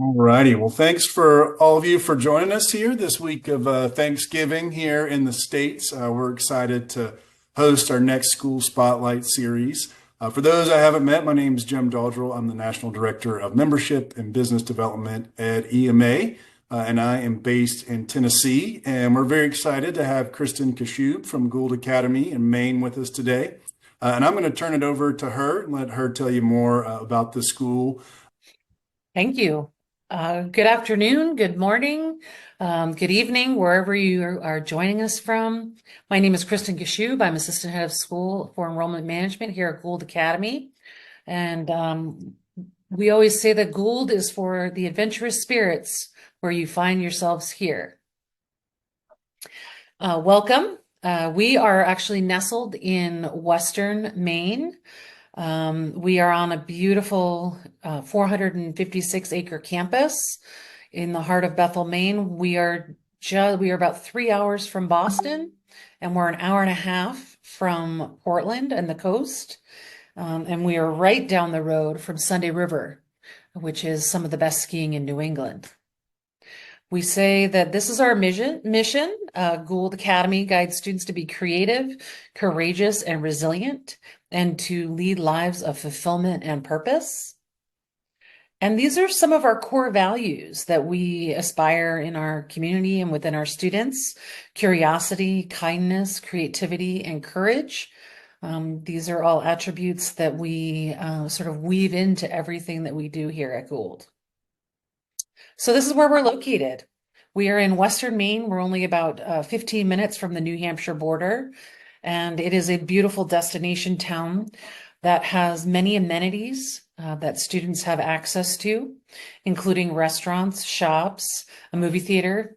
All righty. Well, thanks for all of you for joining us here this week of Thanksgiving here in the States. We're excited to host our next School Spotlight series. For those I haven't met, my name is Jim Dodrell. I'm the National Director of Membership and Business Development at EMA, and I am based in Tennessee. And we're very excited to have Kristen Kaschub from Gould Academy in Maine with us today. And I'm going to turn it over to her and let her tell you more about the school. Thank you. Good afternoon, good morning, good evening, wherever you are joining us from. My name is Kristen Kaschub. I'm Assistant Head of School for Enrollment Management here at Gould Academy. And we always say that Gould is for the adventurous spirits where you find yourselves here. Welcome. We are actually nestled in Western Maine. We are on a beautiful 456-acre campus in the heart of Bethel, Maine. We are about 3 hours from Boston, and we're an hour and a half from Portland and the coast. And we are right down the road from Sunday River, which is some of the best skiing in New England. We say that this is our mission. Gould Academy guides students to be creative, courageous, and resilient, and to lead lives of fulfillment and purpose. And these are some of our core values that we aspire in our community and within our students: curiosity, kindness, creativity, and courage. These are all attributes that we sort of weave into everything that we do here at Gould. So this is where we're located. We are in Western Maine. We're only about 15 minutes from the New Hampshire border, and it is a beautiful destination town that has many amenities that students have access to, including restaurants, shops, a movie theater,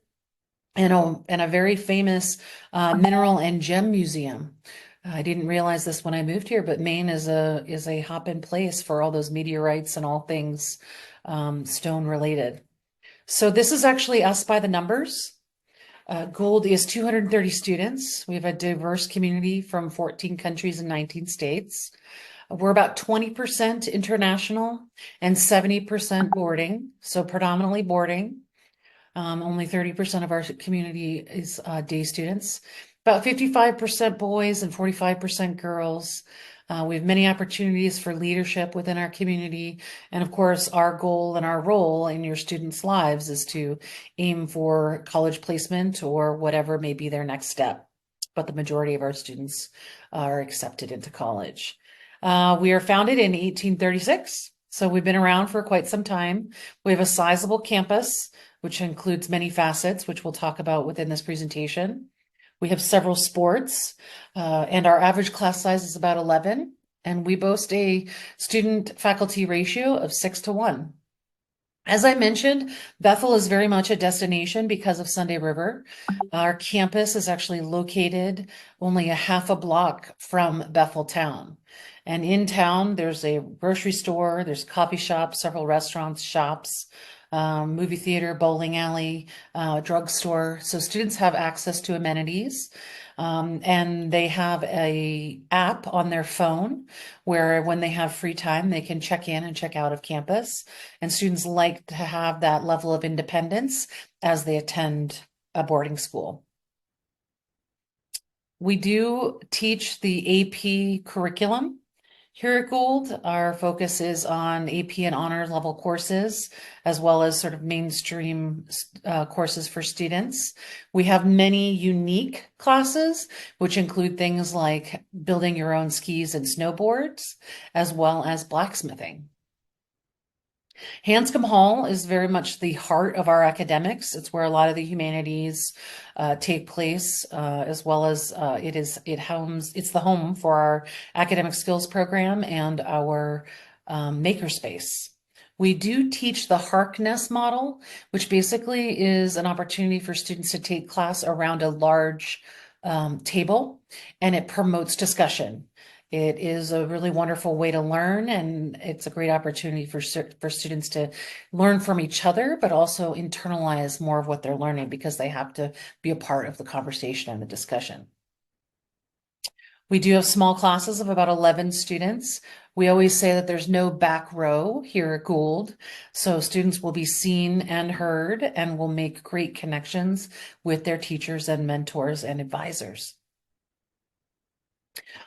and a very famous mineral and gem museum. I didn't realize this when I moved here, but Maine is a hop-in place for all those meteorites and all things stone related. So this is actually us by the numbers. Gould is 230 students. We have a diverse community from 14 countries and 19 states. We're about 20% international and 70% boarding, so predominantly boarding. Only 30% of our community is day students. About 55% boys and 45% girls. We have many opportunities for leadership within our community. And of course, our goal and our role in your students' lives is to aim for college placement or whatever may be their next step. But the majority of our students are accepted into college. We are founded in 1836, so we've been around for quite some time. We have a sizable campus, which includes many facets, which we'll talk about within this presentation. We have several sports, and our average class size is about 11, and we boast a student-faculty ratio of 6-1. As I mentioned, Bethel is very much a destination because of Sunday River. Our campus is actually located only a half a block from Bethel town. And in town, there's a grocery store, there's a coffee shop, several restaurants, shops, movie theater, bowling alley, drugstore. So students have access to amenities. And they have a app on their phone where when they have free time, they can check in and check out of campus. And students like to have that level of independence as they attend a boarding school. We do teach the AP curriculum. Here at Gould, our focus is on AP and honors level courses, as well as sort of mainstream courses for students. We have many unique classes, which include things like building your own skis and snowboards, as well as blacksmithing. Hanscom Hall is very much the heart of our academics. It's where a lot of the humanities take place, as well as it's the home for our academic skills program and our makerspace. We do teach the Harkness model, which basically is an opportunity for students to take class around a large table, and it promotes discussion. It is a really wonderful way to learn, and it's a great opportunity for students to learn from each other, but also internalize more of what they're learning because they have to be a part of the conversation and the discussion. We do have small classes of about 11 students. We always say that there's no back row here at Gould, so students will be seen and heard and will make great connections with their teachers and mentors and advisors.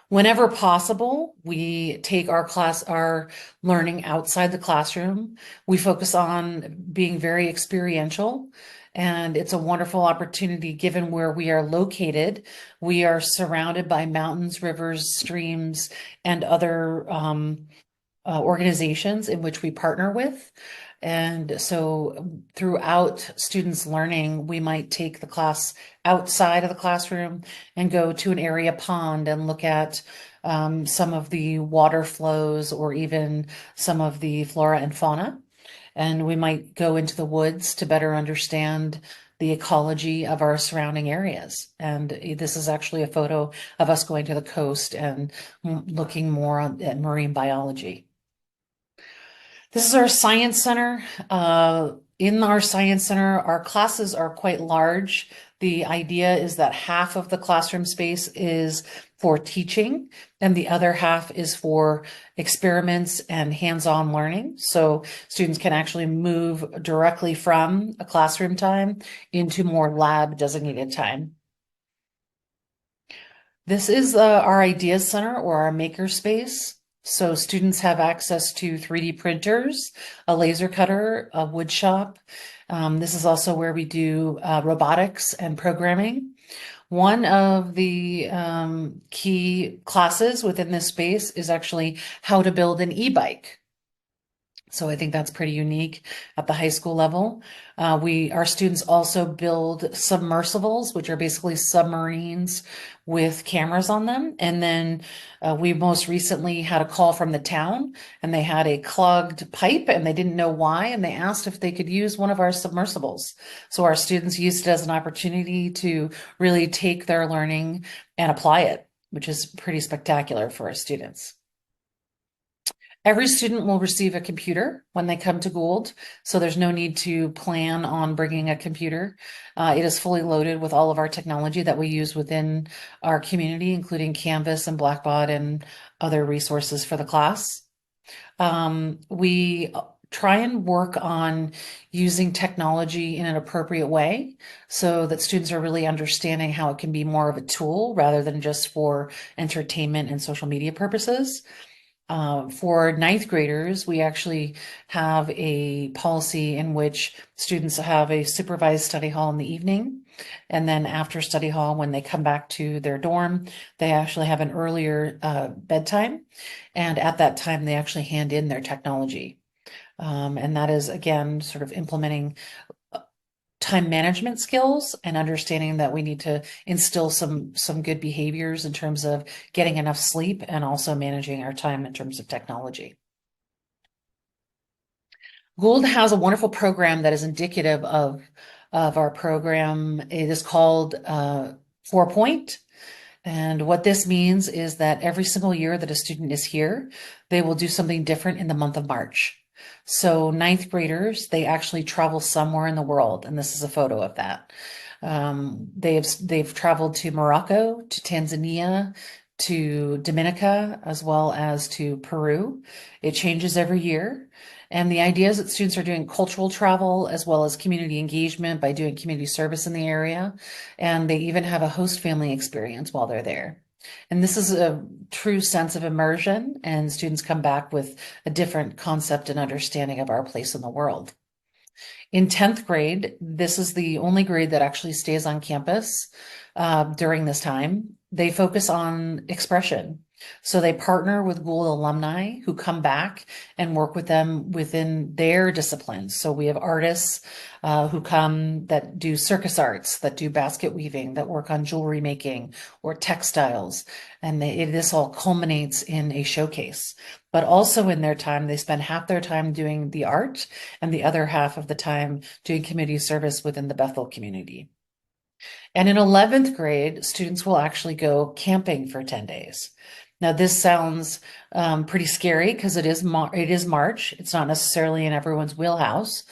Whenever possible, we take our learning outside the classroom. We focus on being very experiential, and it's a wonderful opportunity given where we are located. We are surrounded by mountains, rivers, streams, and other organizations in which we partner with. And so throughout students' learning, we might take the class outside of the classroom and go to an area pond and look at some of the water flows or even some of the flora and fauna. And we might go into the woods to better understand the ecology of our surrounding areas. And this is actually a photo of us going to the coast and looking more at marine biology. This is our science center. In our science center, our classes are quite large. The idea is that half of the classroom space is for teaching and the other half is for experiments and hands-on learning. So students can actually move directly from a classroom time into more lab designated time. This is our Ideas Center or our maker space. So students have access to 3D printers, a laser cutter, a wood shop. This is also where we do robotics and programming. One of the key classes within this space is actually how to build an e-bike. So I think that's pretty unique at the high school level. Our students also build submersibles, which are basically submarines with cameras on them. And then we most recently had a call from the town and they had a clogged pipe and they didn't know why. And they asked if they could use one of our submersibles. So our students used it as an opportunity to really take their learning and apply it, which is pretty spectacular for our students. Every student will receive a computer when they come to Gould, so there's no need to plan on bringing a computer. It is fully loaded with all of our technology that we use within our community, including Canvas and Blackboard and other resources for the class. We try and work on using technology in an appropriate way so that students are really understanding how it can be more of a tool rather than just for entertainment and social media purposes. For ninth graders, we actually have a policy in which students have a supervised study hall in the evening. And then after study hall, when they come back to their dorm, they actually have an earlier bedtime. And at that time, they actually hand in their technology. And that is, again, sort of implementing time management skills and understanding that we need to instill some good behaviors in terms of getting enough sleep and also managing our time in terms of technology. Gould has a wonderful program that is indicative of our program. It is called 4-Point. And what this means is that every single year that a student is here, they will do something different in the month of March. So ninth graders, they actually travel somewhere in the world, and this is a photo of that. They've traveled to Morocco, to Tanzania, to Dominica, as well as to Peru. It changes every year. And the idea is that students are doing cultural travel as well as community engagement by doing community service in the area. And they even have a host family experience while they're there. And this is a true sense of immersion, and students come back with a different concept and understanding of our place in the world. In 10th grade, this is the only grade that actually stays on campus during this time. They focus on expression. So they partner with Gould alumni who come back and work with them within their disciplines. So we have artists who come that do circus arts, that do basket weaving, that work on jewelry making or textiles. And this all culminates in a showcase. But also in their time, they spend half their time doing the art and the other half of the time doing community service within the Bethel community. And in 11th grade, students will actually go camping for 10 days. Now, this sounds pretty scary because it is March. It's not necessarily in everyone's wheelhouse,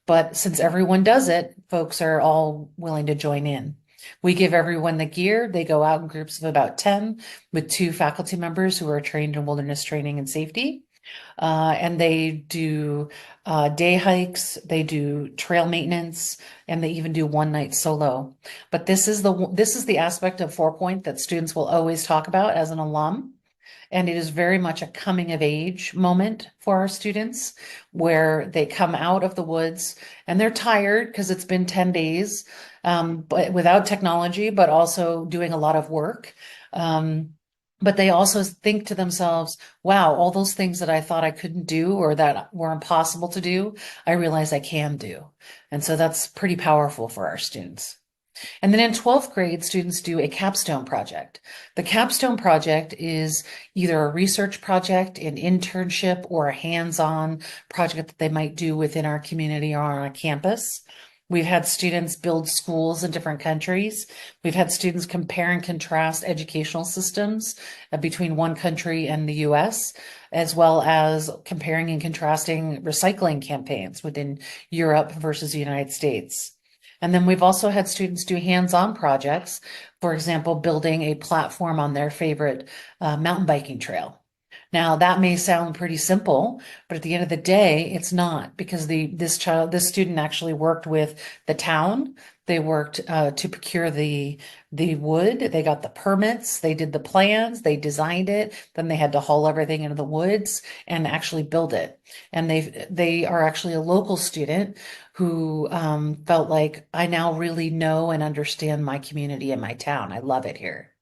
but since everyone does it, folks are all willing to join in. We give everyone the gear. They go out in groups of about 10 with 2 faculty members who are trained in wilderness training and safety. And they do day hikes, they do trail maintenance, and they even do one night solo. But this is the aspect of 4 Point that students will always talk about as an alum. And it is very much a coming of age moment for our students where they come out of the woods and they're tired because it's been 10 days, but without technology, but also doing a lot of work. But they also think to themselves, wow, all those things that I thought I couldn't do or that were impossible to do, I realize I can do. And so that's pretty powerful for our students. And then in 12th grade, students do a capstone project. The capstone project is either a research project, an internship, or a hands-on project that they might do within our community or on a campus. We've had students build schools in different countries. We've had students compare and contrast educational systems between one country and the US, as well as comparing and contrasting recycling campaigns within Europe versus the United States. And then we've also had students do hands-on projects, for example, building a platform on their favorite mountain biking trail. Now that may sound pretty simple, but at the end of the day, it's not because this student actually worked with the town. They worked to procure the wood. They got the permits. They did the plans. They designed it. Then they had to haul everything into the woods and actually build it. And they are actually a local student who felt like I now really know and understand my community and my town. I love it here.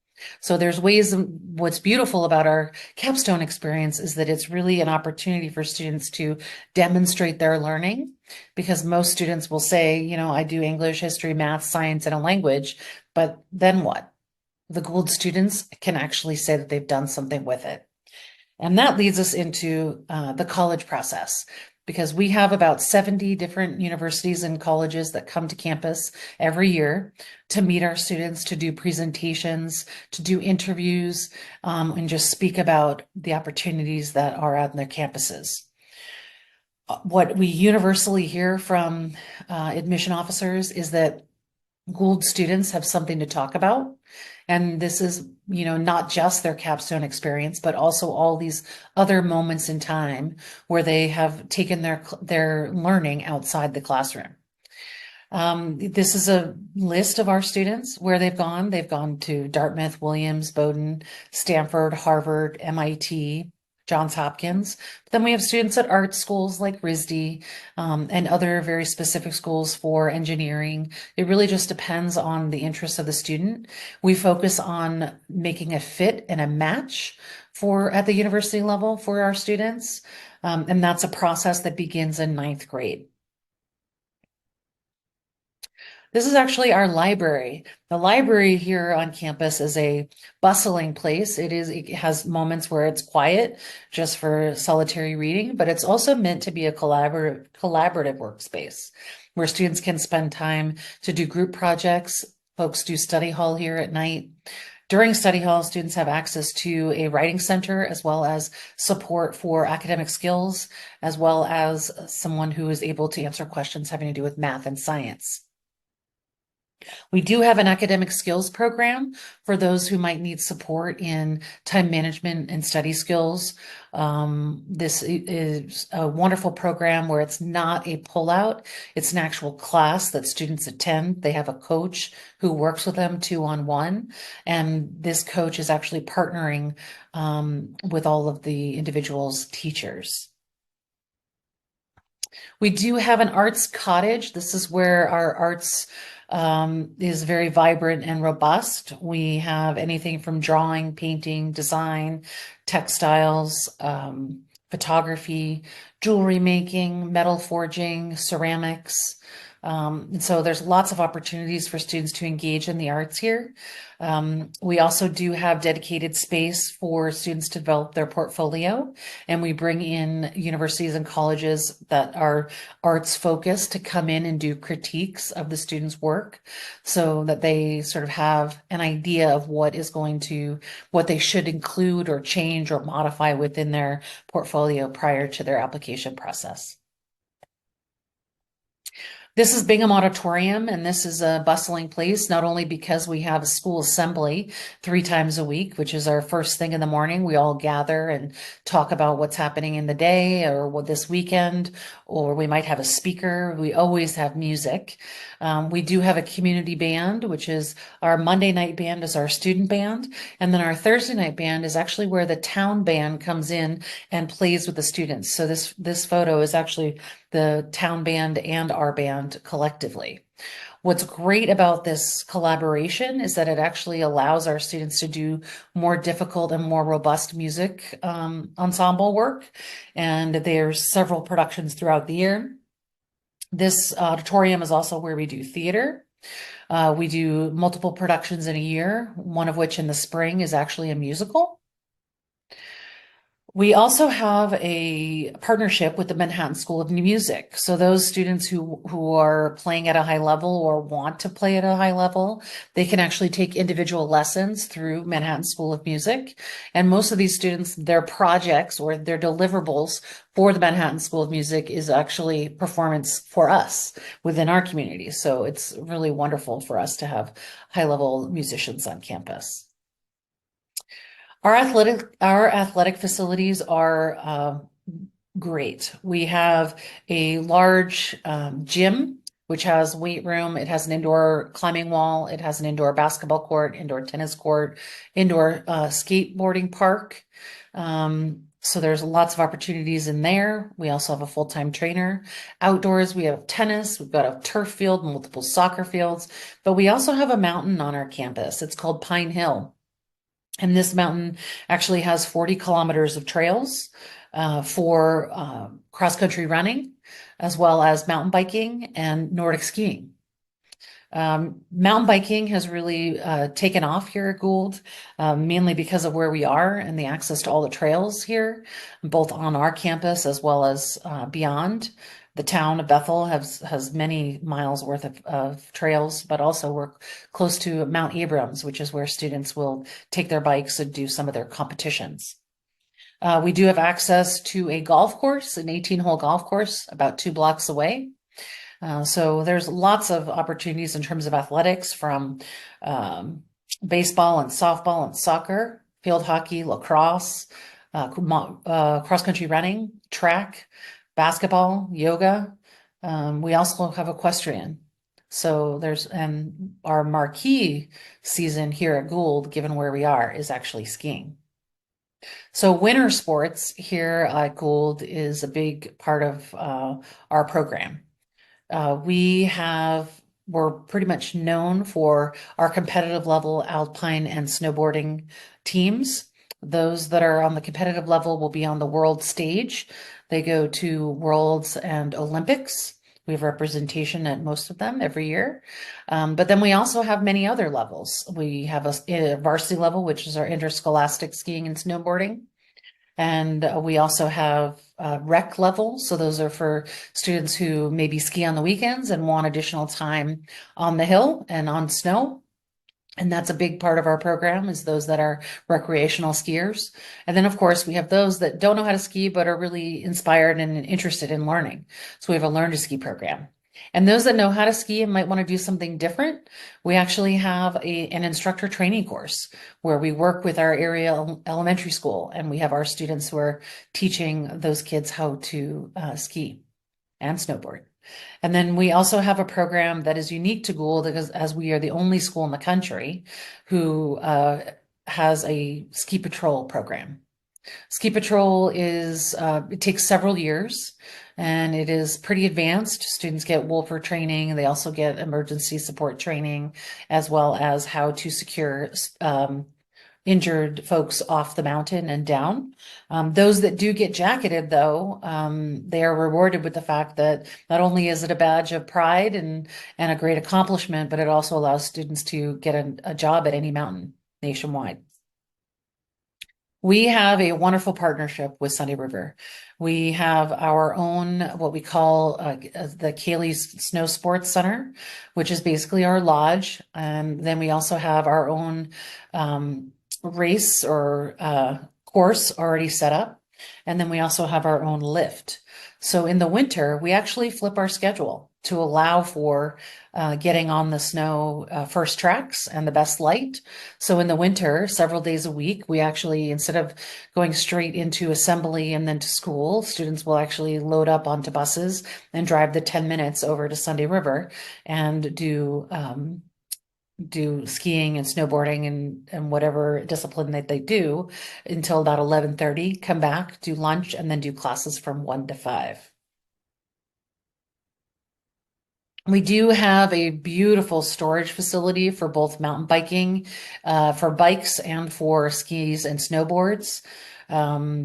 So there's ways, what's beautiful about our capstone experience is that it's really an opportunity for students to demonstrate their learning because most students will say, you know, I do English, history, math, science, and a language, but then what? The Gould students can actually say that they've done something with it. And that leads us into the college process because we have about 70 different universities and colleges that come to campus every year to meet our students, to do presentations, to do interviews, and just speak about the opportunities that are out in their campuses. What we universally hear from admission officers is that Gould students have something to talk about. And this is, you know, not just their capstone experience, but also all these other moments in time where they have taken their learning outside the classroom. This is a list of our students where they've gone. They've gone to Dartmouth, Williams, Bowdoin, Stanford, Harvard, MIT, Johns Hopkins. But then we have students at art schools like RISD and other very specific schools for engineering. It really just depends on the interests of the student. We focus on making a fit and a match at the university level for our students. And that's a process that begins in 9th grade. This is actually our library. The library here on campus is a bustling place. It has moments where it's quiet just for solitary reading, but it's also meant to be a collaborative workspace where students can spend time to do group projects. Folks do study hall here at night. During study hall, students have access to a writing center as well as support for academic skills, as well as someone who is able to answer questions having to do with math and science. We do have an academic skills program for those who might need support in time management and study skills. This is a wonderful program where it's not a pullout. It's an actual class that students attend. They have a coach who works with them 2-on-1. And this coach is actually partnering with all of the individuals' teachers. We do have an arts cottage. This is where our arts is very vibrant and robust. We have anything from drawing, painting, design, textiles, photography, jewelry making, metal forging, ceramics. And so there's lots of opportunities for students to engage in the arts here. We also do have dedicated space for students to develop their portfolio, and we bring in universities and colleges that are arts focused to come in and do critiques of the students' work so that they sort of have an idea of what they should include or change or modify within their portfolio prior to their application process. This is Bingham Auditorium, and this is a bustling place, not only because we have a school assembly 3 times a week, which is our first thing in the morning. We all gather and talk about what's happening in the day or what this weekend, or we might have a speaker. We always have music. We do have a community band, which is our Monday night band is our student band. And then our Thursday night band is actually where the town band comes in and plays with the students. So this photo is actually the town band and our band collectively. What's great about this collaboration is that it actually allows our students to do more difficult and more robust music ensemble work. And there's several productions throughout the year. This auditorium is also where we do theater. We do multiple productions in a year, one of which in the spring is actually a musical. We also have a partnership with the Manhattan School of Music. So those students who are playing at a high level or want to play at a high level, they can actually take individual lessons through Manhattan School of Music. And most of these students, their projects or their deliverables for the Manhattan School of Music is actually performance for us within our community. So it's really wonderful for us to have high-level musicians on campus. Our athletic facilities are great. We have a large gym, which has weight room. It has an indoor climbing wall. It has an indoor basketball court, indoor tennis court, indoor skateboarding park. So there's lots of opportunities in there. We also have a full-time trainer. Outdoors, we have tennis. We've got a turf field, multiple soccer fields, but we also have a mountain on our campus. It's called Pine Hill. And this mountain actually has 40 kilometers of trails for cross-country running, as well as mountain biking and Nordic skiing. Mountain biking has really taken off here at Gould, mainly because of where we are and the access to all the trails here, both on our campus as well as beyond. The town of Bethel has many miles worth of trails, but also we're close to Mount Abrams, which is where students will take their bikes and do some of their competitions. We do have access to a golf course, an 18-hole golf course, about 2 blocks away. So there's lots of opportunities in terms of athletics, from baseball and softball and soccer, field hockey, lacrosse, cross-country running, track, basketball, yoga. We also have equestrian. So and our marquee season here at Gould, given where we are, is actually skiing. So winter sports here at Gould is a big part of our program. We're pretty much known for our competitive level alpine and snowboarding teams. Those that are on the competitive level will be on the world stage. They go to Worlds and Olympics. We have representation at most of them every year. But then we also have many other levels. We have a varsity level, which is our interscholastic skiing and snowboarding. And we also have rec level. So those are for students who maybe ski on the weekends and want additional time on the hill and on snow. And that's a big part of our program, is those that are recreational skiers. And then, of course, we have those that don't know how to ski, but are really inspired and interested in learning. So we have a Learn to Ski program. And those that know how to ski and might want to do something different, we actually have an instructor training course where we work with our area elementary school, and we have our students who are teaching those kids how to ski and snowboard. And then we also have a program that is unique to Gould, because as we are the only school in the country who has a ski patrol program. Ski patrol it takes several years, and it is pretty advanced. Students get Wolfer training. They also get emergency support training, as well as how to secure injured folks off the mountain and down. Those that do get jacketed, though, they are rewarded with the fact that not only is it a badge of pride and a great accomplishment, but it also allows students to get a job at any mountain nationwide. We have a wonderful partnership with Sunday River. We have our own, what we call the Kaylee's Snow Sports Center, which is basically our lodge. And then we also have our own race or course already set up. And then we also have our own lift. So in the winter, we actually flip our schedule to allow for getting on the snow first tracks and the best light. So in the winter, several days a week, we actually, instead of going straight into assembly and then to school, students will actually load up onto buses and drive the 10 minutes over to Sunday River and do skiing and snowboarding and whatever discipline that they do until about 11:30, come back, do lunch, and then do classes from 1 to 5. We do have a beautiful storage facility for both mountain biking, for bikes and for skis and snowboards.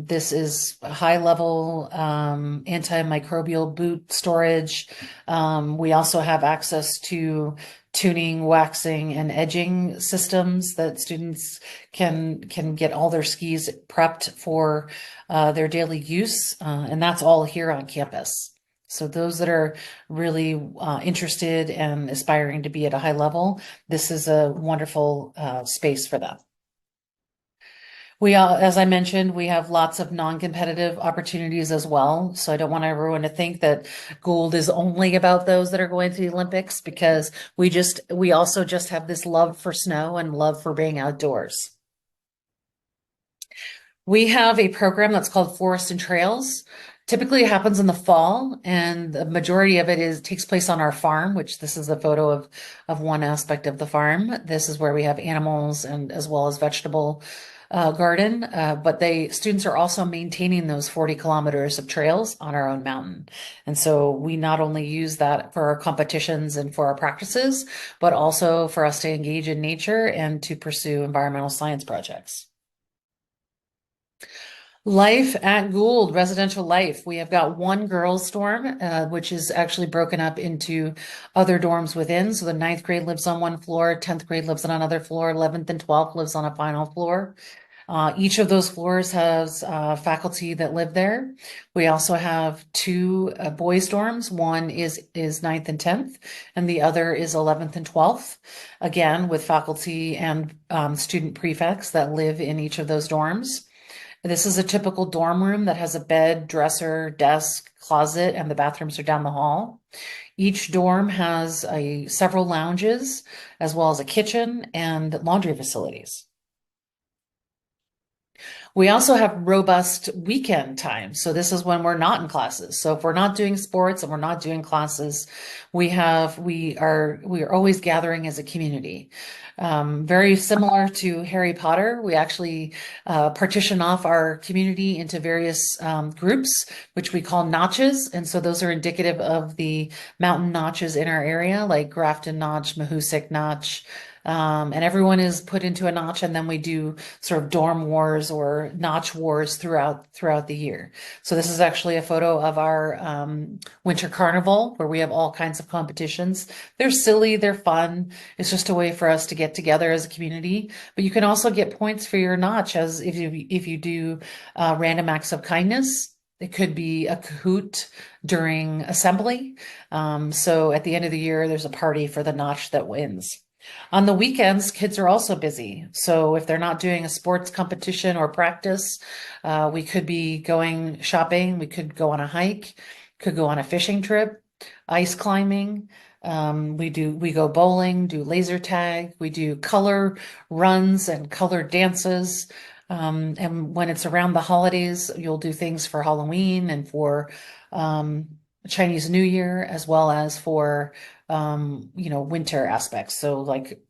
This is high level antimicrobial boot storage. We also have access to tuning, waxing, and edging systems that students can get all their skis prepped for their daily use, and that's all here on campus. So those that are really interested and aspiring to be at a high level, this is a wonderful space for them. As I mentioned, we have lots of non-competitive opportunities as well. So I don't want everyone to think that Gould is only about those that are going to the Olympics, because we also just have this love for snow and love for being outdoors. We have a program that's called Forest and Trails. Typically it happens in the fall, and the majority of it takes place on our farm, which this is a photo of one aspect of the farm. This is where we have animals and as well as vegetable garden, but students are also maintaining those 40 kilometers of trails on our own mountain. And so we not only use that for our competitions and for our practices, but also for us to engage in nature and to pursue environmental science projects. Life at Gould, residential life. We have got one girls' dorm, which is actually broken up into other dorms within. So the 9th grade lives on one floor, 10th grade lives on another floor, 11th and 12th lives on a final floor. Each of those floors has faculty that live there. We also have two boys' dorms. One is 9th and 10th, and the other is 11th and 12th, again, with faculty and student prefects that live in each of those dorms. This is a typical dorm room that has a bed, dresser, desk, closet, and the bathrooms are down the hall. Each dorm has several lounges, as well as a kitchen and laundry facilities. We also have robust weekend time. So this is when we're not in classes. So if we're not doing sports and we're not doing classes, we are always gathering as a community. Very similar to Harry Potter, we actually partition off our community into various groups, which we call notches. And so those are indicative of the mountain notches in our area, like Grafton Notch, Mahoosic Notch, and everyone is put into a notch, and then we do sort of dorm wars or notch wars throughout the year. So this is actually a photo of our winter carnival, where we have all kinds of competitions. They're silly, they're fun. It's just a way for us to get together as a community. But you can also get points for your notch as if you do random acts of kindness. It could be a coed during assembly. So at the end of the year, there's a party for the notch that wins. On the weekends, kids are also busy. So if they're not doing a sports competition or practice, we could be going shopping, we could go on a hike, could go on a fishing trip, ice climbing. We go bowling, do laser tag, we do color runs and color dances. And when it's around the holidays, you'll do things for Halloween and for Chinese New Year, as well as for winter aspects. So like,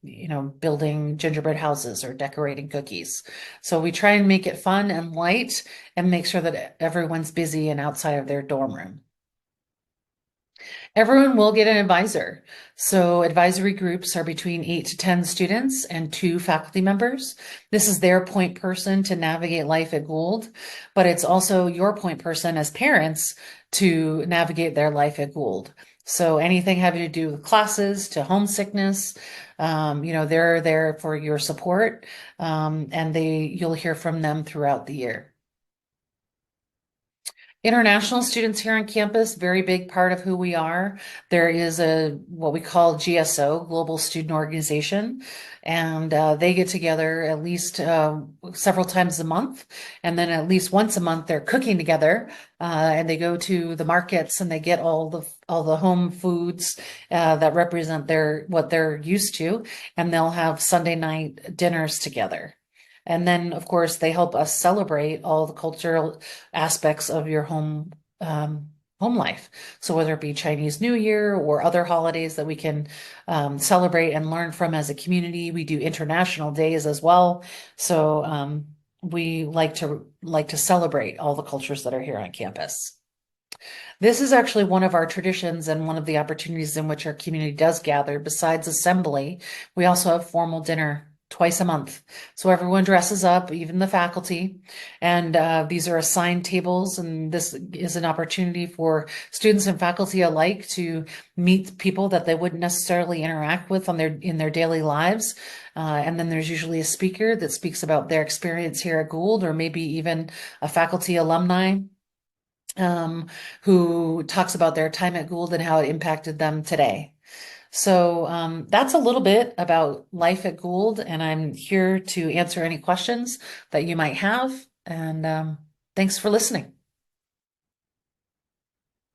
building gingerbread houses or decorating cookies. So we try and make it fun and light and make sure that everyone's busy and outside of their dorm room. Everyone will get an advisor. So advisory groups are between 8 to 10 students and 2 faculty members. This is their point person to navigate life at Gould, but it's also your point person as parents to navigate their life at Gould. So anything having to do with classes to homesickness, they're there for your support, and you'll hear from them throughout the year. International students here on campus, very big part of who we are. There is a what we call GSO, Global Student Organization, and they get together at least several times a month, and then at least once a month they're cooking together, and they go to the markets and they get all the home foods that represent their what they're used to, and they'll have Sunday night dinners together. And then, of course, they help us celebrate all the cultural aspects of your home life. So whether it be Chinese New Year or other holidays that we can celebrate and learn from as a community, we do international days as well. So we like to celebrate all the cultures that are here on campus. This is actually one of our traditions and one of the opportunities in which our community does gather. Besides assembly, we also have formal dinner twice a month. So everyone dresses up, even the faculty, and these are assigned tables, and this is an opportunity for students and faculty alike to meet people that they wouldn't necessarily interact with in their daily lives. And then there's usually a speaker that speaks about their experience here at Gould, or maybe even a faculty alumni who talks about their time at Gould and how it impacted them today. So that's a little bit about life at Gould, and I'm here to answer any questions that you might have. And thanks for listening.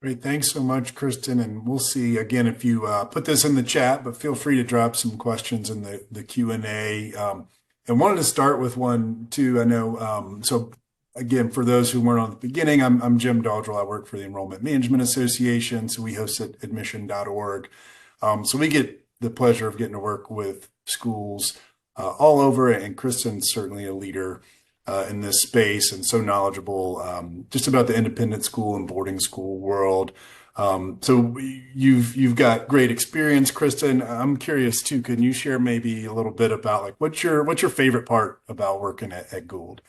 Great. Thanks so much, Kristen. And we'll see again if you put this in the chat, but feel free to drop some questions in the Q&A. And wanted to start with one too. I know, so again, for those who weren't on the beginning, I'm Jim Dodrell. I work for the Enrollment Management Association. So we host at admission.org. So we get the pleasure of getting to work with schools all over, and Kristen's certainly a leader in this space and so knowledgeable just about the independent school and boarding school world. So you've got great experience, Kristen. I'm curious too. Can you share maybe a little bit about like what's your favorite part about working at Gould?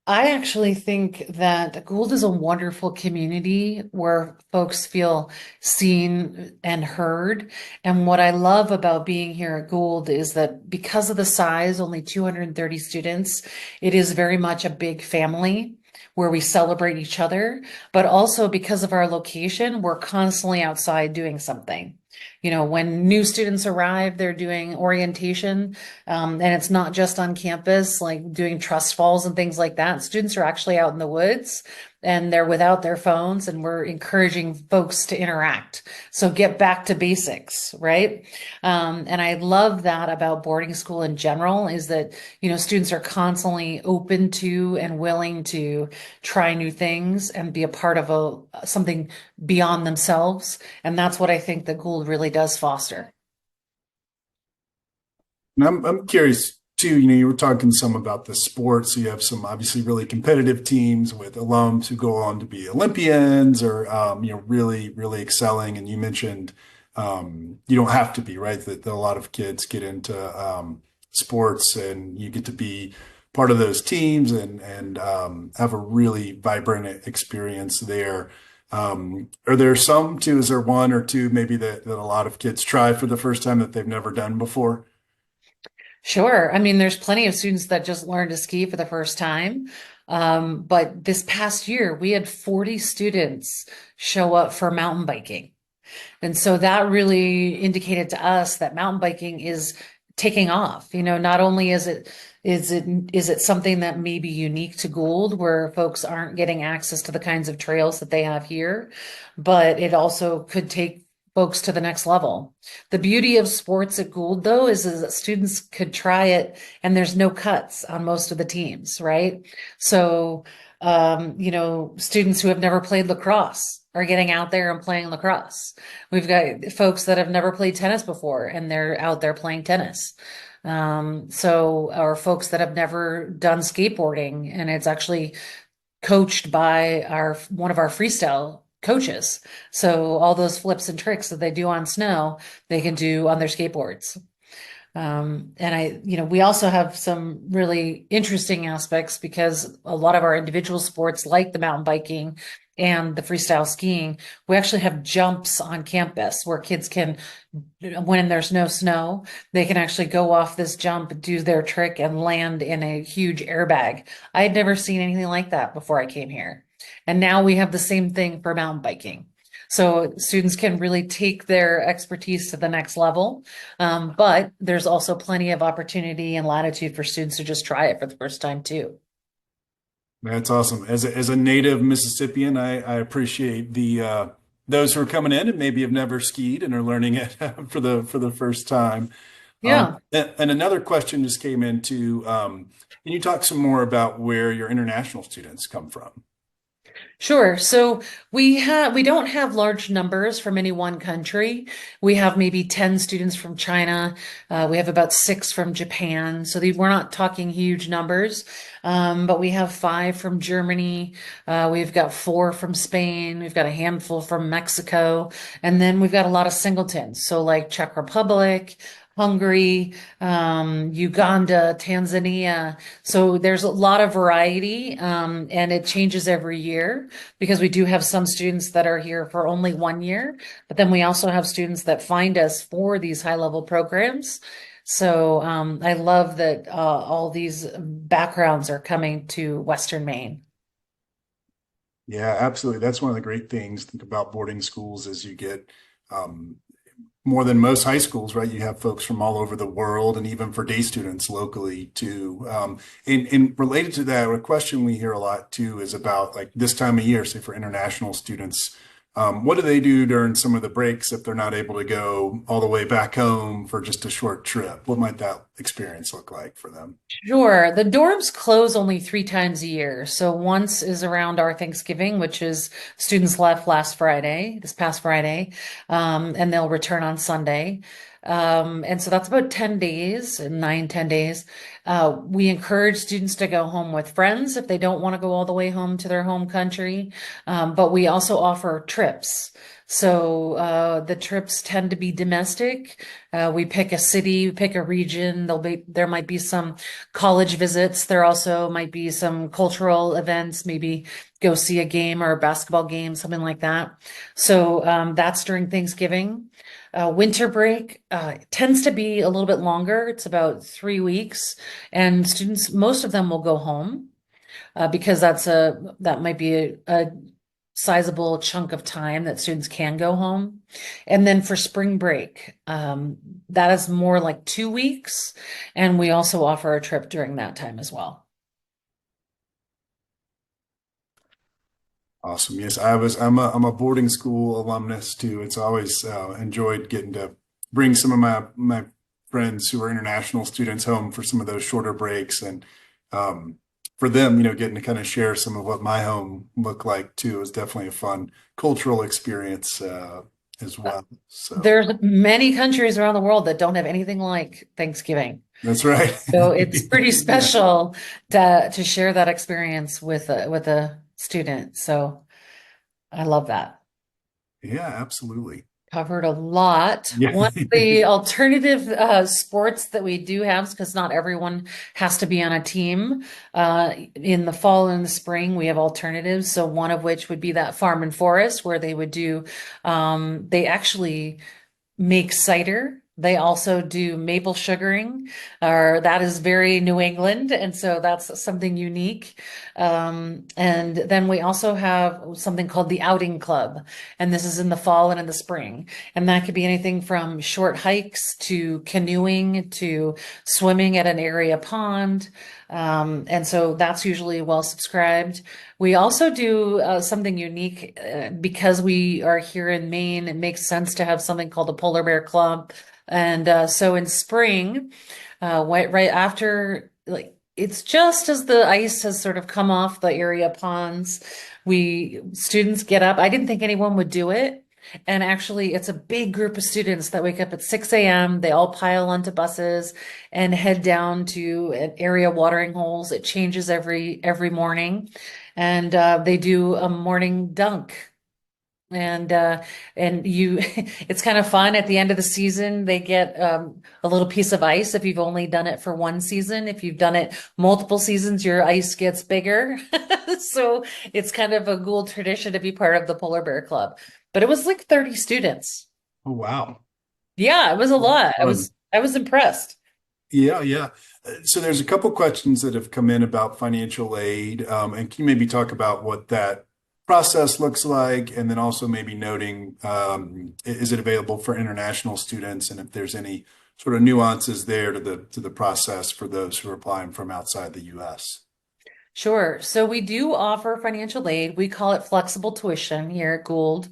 I actually think that Gould is a wonderful community where folks feel seen and heard. And what I love about being here at Gould is that because of the size, only 230 students, it is very much a big family where we celebrate each other. But also because of our location, we're constantly outside doing something. You know, when new students arrive, they're doing orientation, and it's not just on campus, like doing trust falls and things like that. Students are actually out in the woods and they're without their phones, and we're encouraging folks to interact. So get back to basics, right? And I love that about boarding school in general is that, you know, students are constantly open to and willing to try new things and be a part of something beyond themselves. And that's what I think that Gould really does foster. And I'm curious too, you know, you were talking some about the sports. So you have some obviously really competitive teams with alums who go on to be Olympians or, you know, really, really excelling. And you mentioned you don't have to be, right? That a lot of kids get into sports and you get to be part of those teams and have a really vibrant experience there. Are there some too? Is there one or two maybe that a lot of kids try for the first time that they've never done before? Sure. I mean, there's plenty of students that just learned to ski for the first time. But this past year, we had 40 students show up for mountain biking. And so that really indicated to us that mountain biking is taking off. You know, not only is it something that may be unique to Gould, where folks aren't getting access to the kinds of trails that they have here, but it also could take folks to the next level. The beauty of sports at Gould, though, is that students could try it and there's no cuts on most of the teams, right? So, you know, students who have never played lacrosse are getting out there and playing lacrosse. We've got folks that have never played tennis before and they're out there playing tennis. Or folks that have never done skateboarding and it's actually coached by one of our freestyle coaches. So all those flips and tricks that they do on snow, they can do on their skateboards. We also have some really interesting aspects because a lot of our individual sports, like the mountain biking and the freestyle skiing, we actually have jumps on campus where kids can, when there's no snow, they can actually go off this jump, do their trick, and land in a huge airbag. I had never seen anything like that before I came here. And now we have the same thing for mountain biking. So students can really take their expertise to the next level. But there's also plenty of opportunity and latitude for students to just try it for the first time too. That's awesome. As a native Mississippian, I appreciate the those who are coming in and maybe have never skied and are learning it for the first time. Yeah. And another question just came into, can you talk some more about where your international students come from? Sure. So we don't have large numbers from any one country. We have maybe 10 students from China. We have about 6 from Japan. So we're not talking huge numbers. But we have 5 from Germany. We've got 4 from Spain. We've got a handful from Mexico. And then we've got a lot of singletons. So like Czech Republic, Hungary, Uganda, Tanzania. So there's a lot of variety, and it changes every year because we do have some students that are here for only 1 year, but then we also have students that find us for these high level programs. So I love that all these backgrounds are coming to Western Maine. Yeah, absolutely. That's one of the great things about boarding schools is you get um, more than most high schools, right? You have folks from all over the world and even for day students locally too. And related to that, a question we hear a lot too is about like this time of year, say for international students, what do they do during some of the breaks if they're not able to go all the way back home for just a short trip? What might that experience look like for them? Sure. The dorms close only 3 times a year. So once is around our Thanksgiving, which is students left this past Friday, and they'll return on Sunday. And so that's about 10 days, 9, 10 days. We encourage students to go home with friends if they don't want to go all the way home to their home country. But we also offer trips. So the trips tend to be domestic. We pick a city, we pick a region. There might be some college visits. There also might be some cultural events, maybe go see a game or a basketball game, something like that. So that's during Thanksgiving. Winter break tends to be a little bit longer. It's about 3 weeks, and students, most of them will go home because that might be a sizable chunk of time that students can go home. And then for spring break, that is more like 2 weeks. And we also offer a trip during that time as well. Awesome. Yes, I'm a boarding school alumnus too. It's always enjoyed getting to bring some of my friends who are international students home for some of those shorter breaks, and for them, getting to kind of share some of what my home looked like too is definitely a fun cultural experience as well. So There's many countries around the world that don't have anything like Thanksgiving. that's right. So it's pretty Yeah. special to share that experience with a student. So I love that. Yeah, absolutely. Covered a lot. Yeah. One of the alternative sports that we do have, because not everyone has to be on a team, in the fall and the spring, we have alternatives. So one of which would be that farm and forest where they would do, they actually make cider. They also do maple sugaring, or that is very New England, and so that's something unique. And then we also have something called the outing club, and this is in the fall and in the spring. And that could be anything from short hikes to canoeing to swimming at an area pond. And so that's usually well subscribed. We also do something unique because we are here in Maine. It makes sense to have something called a polar bear club. And so in spring, right after, like, it's just as the ice has sort of come off the area ponds, students get up. I didn't think anyone would do it. And actually, it's a big group of students that wake up at 6 a.m. They all pile onto buses and head down to an area watering holes. It changes every morning, and they do a morning dunk. And you it's kind of fun at the end of the season. They get a little piece of ice if you've only done it for one season. If you've done it multiple seasons, your ice gets bigger. So it's kind of a Gould tradition to be part of the Polar Bear Club. But it was like 30 students. Oh, wow. Yeah, it was a lot. I Fun. was impressed. Yeah, yeah. So there's a couple questions that have come in about financial aid, and can you maybe talk about what that process looks like, and then also maybe noting, is it available for international students, and if there's any sort of nuances there to the process for those who are applying from outside the U.S. Sure. So we do offer financial aid. We call it flexible tuition here at Gould.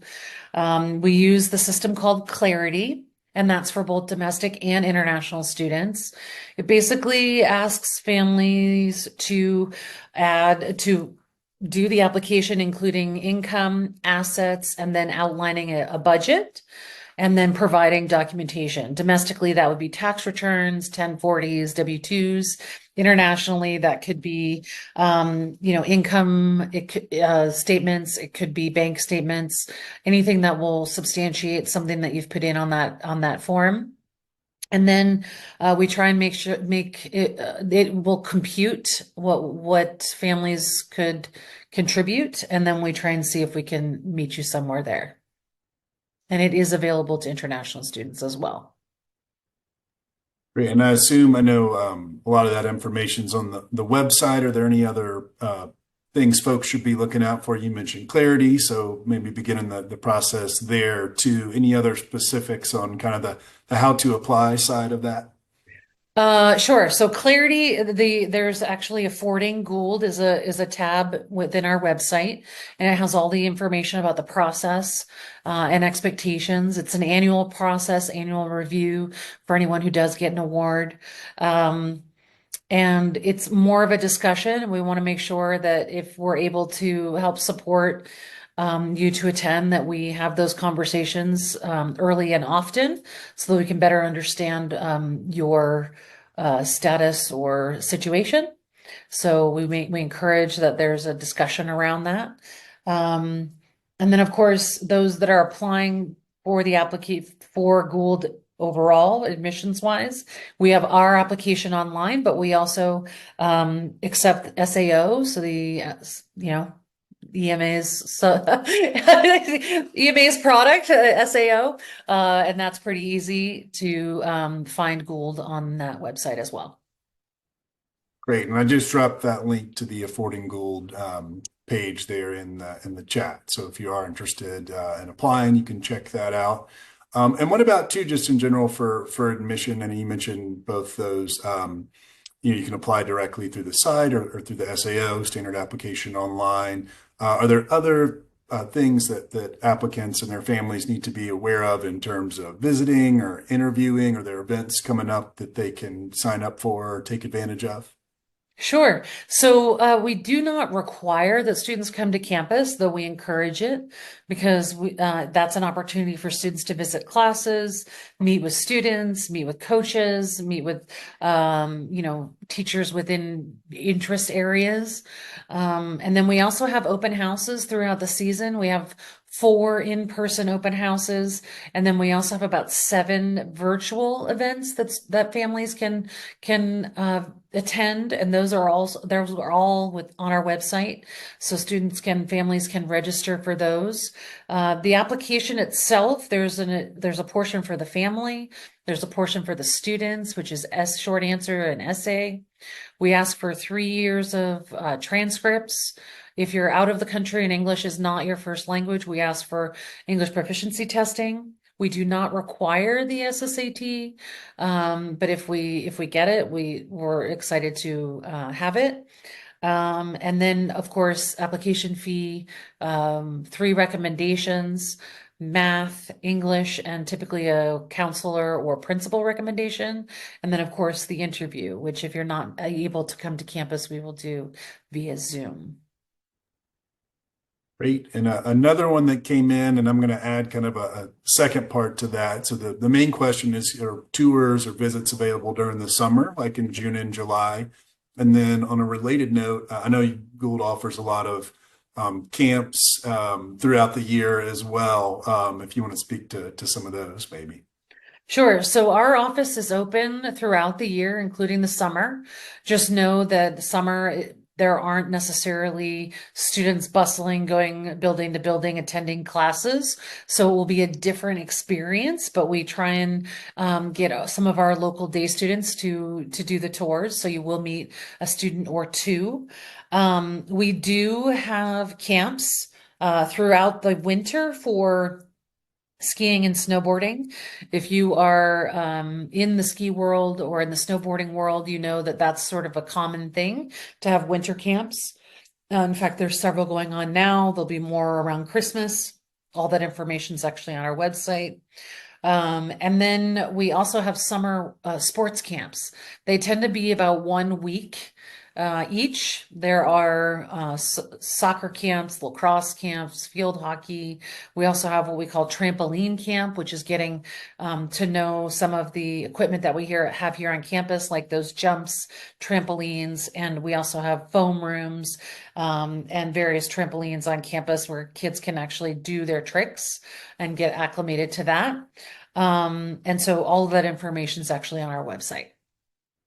We use the system called Clarity, and that's for both domestic and international students. It basically asks families to do the application, including income, assets, and then outlining a budget and then providing documentation. Domestically, that would be tax returns, 1040s, W-2s. Internationally, that could be, income statements. It could be bank statements, anything that will substantiate something that you've put in on that form. And then we try and make it it will compute what families could contribute, and then we try and see if we can meet you somewhere there. And it is available to international students as well. Great. And I assume, I know a lot of that information's on the website. Are there any other things folks should be looking out for? You mentioned Clarity, so maybe beginning the process there too. Any other specifics on kind of the how to apply side of that? Sure. So Clarity, there's actually Affording Gould is a tab within our website, and it has all the information about the process and expectations. It's an annual process, annual review for anyone who does get an award. And it's more of a discussion. We want to make sure that if we're able to help support you to attend, that we have those conversations early and often so that we can better understand your status or situation. So we encourage that there's a discussion around that. And then, of course, those that are applying for the application for Gould overall, admissions wise, we have our application online, but we also accept SAO. So EMA's EMA's product, SAO, and that's pretty easy to find Gould on that website as well. Great. And I just dropped that link to the Affording Gould page there in the chat. So if you are interested in applying, you can check that out. And what about too, just in general for admission? And you mentioned both those. You can apply directly through the site or through the SAO, standard application online. Are there other things that applicants and their families need to be aware of in terms of visiting or interviewing? Are there events coming up that they can sign up for or take advantage of? Sure. So we do not require that students come to campus, though we encourage it because that's an opportunity for students to visit classes, meet with students, meet with coaches, meet with teachers within interest areas. And then we also have open houses throughout the season. We have 4 in-person open houses, and then we also have about 7 virtual events that families can attend, and those are all on our website, so families can register for those. The application itself, there's a portion for the family, there's a portion for the students, which is short answer and essay. We ask for 3 years of transcripts. If you're out of the country and English is not your first language, we ask for English proficiency testing. We do not require the SSAT, but if we get it, we're excited to have it. And then, of course, application fee, 3 recommendations, math, English, and typically a counselor or principal recommendation. And then, of course, the interview, which if you're not able to come to campus, we will do via Zoom. Great. And another one that came in, and I'm going to add kind of a second part to that. So the main question is, are tours or visits available during the summer, like in June and July? And then on a related note, I know Gould offers a lot of camps throughout the year as well. If you want to speak to some of those, maybe. Sure. So our office is open throughout the year, including the summer. Just know that the summer, there aren't necessarily students bustling, going building to building, attending classes. So it will be a different experience, but we try and get some of our local day students to do the tours. So you will meet a student or two. We do have camps throughout the winter for skiing and snowboarding. If you are in the ski world or in the snowboarding world, you know that that's sort of a common thing to have winter camps. In fact, there's several going on now. There'll be more around Christmas. All that information is actually on our website. And then we also have summer sports camps. They tend to be about 1 week each. There are soccer camps, lacrosse camps, field hockey. We also have what we call trampoline camp, which is getting to know some of the equipment that we have here on campus, like those jumps, trampolines, and we also have foam rooms and various trampolines on campus where kids can actually do their tricks and get acclimated to that. And so all of that information is actually on our website.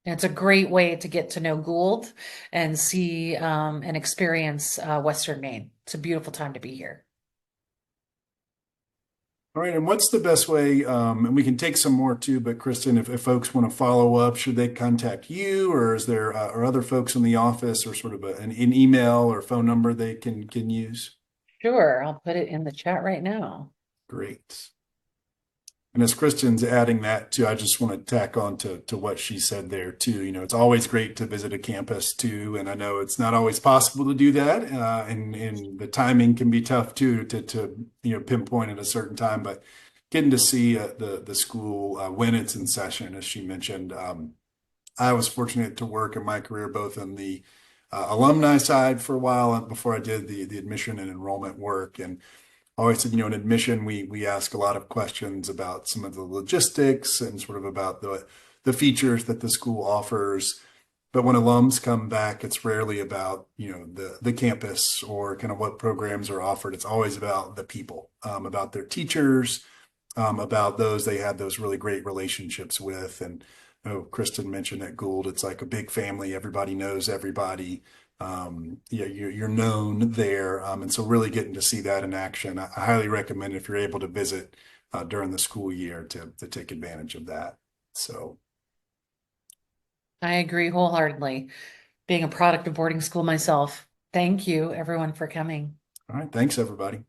And it's a great way to get to know Gould and see and experience Western Maine. It's a beautiful time to be here. All right, and what's the best way? And we can take some more too, but Kristen, if folks want to follow up, should they contact you, or is there or other folks in the office, or sort of an email or phone number they can use? Sure, I'll put it in the chat right now. Great. And as Kristen's adding that too, I just want to tack on to what she said there too. You know, it's always great to visit a campus too, and I know it's not always possible to do that, and the timing can be tough too to pinpoint at a certain time. But getting to see the school when it's in session, as she mentioned, I was fortunate to work in my career both in the alumni side for a while before I did the admission and enrollment work, and always said, in admission, we ask a lot of questions about some of the logistics and sort of about the features that the school offers. But when alums come back, it's rarely about, the campus or kind of what programs are offered. It's always about the people, about their teachers, about those they had those really great relationships with. And Kristen mentioned at Gould, it's like a big family. Everybody knows everybody. You're known there. And so really getting to see that in action, I highly recommend if you're able to visit during the school year to take advantage of that. So I agree wholeheartedly. Being a product of boarding school myself. Thank you, everyone, for coming. all right, thanks everybody.